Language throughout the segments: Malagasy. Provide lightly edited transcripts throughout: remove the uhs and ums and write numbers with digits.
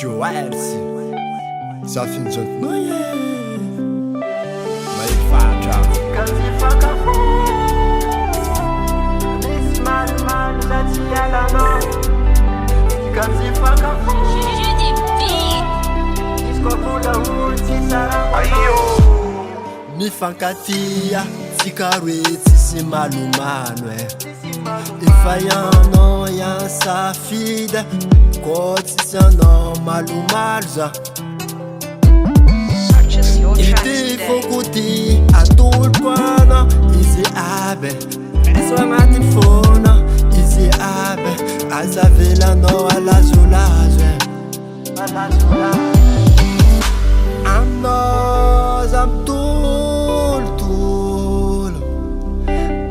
Joelsy zafinjantnoye maifatra Kazifakafu Nisi malu zati yalana Kazifakafu Isko kula uti sara Ayo mifankatia tsikaroe tsisy malomano efa ianao iansafida ko tsisy anao malomalo za ity foko ty atolo-poana izy aby eso agnatiny fona izy aby aza velanao alazolazo aminao za mitolotolo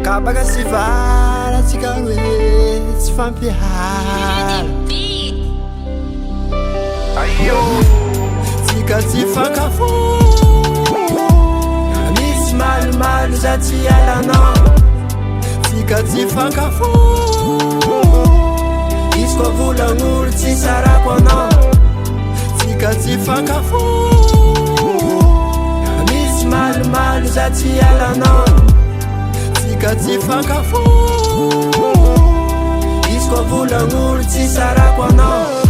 ka baka sy vala tsika hoe tsy fampihala tsika tsy fankafo misy malomalo za tsy alanao tsika tsy fankafo izy koa volagn'olo tsy sarako anao tsika tsy fankafo misy malomalo za tsy alanao tsika tsy fankafo izy koa volagn'olo tsy sarako anao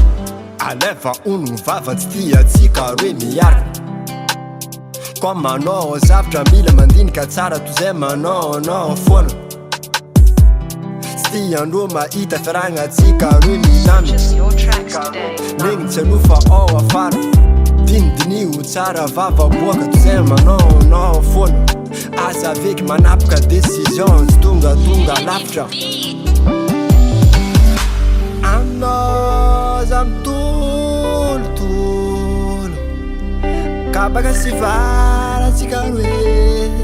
aleva onogny vava tsy tia tsika roe miaraka ko manao zavatra mila mandinika tsara toy zay manao anao foana tsy tia andro mahita fiaragna tsika roe milamy megny tsy alofa ao afara dinidinio tsara vavaboaka toy zay manao anao foana aza aveky manapaka décision tsy tonga lafitra aminao za mitolotolo ka baka sy vala tsika hoe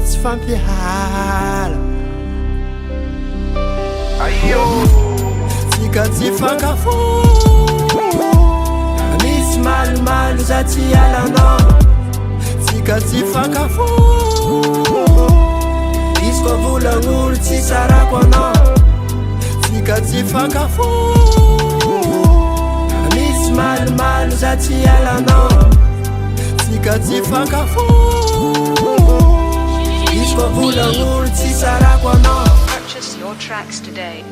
tsy fampihala tsika tsy fankafo misy malomalo za tsy alanao tsika tsy fankafo izy koa volagn'olo tsy sarako anao tsika tsy fankafo misy malomalo za tsy alanao tsika tsy fankafo izy koa volagn'olo tsy sarako anao. Purchase your tracks today.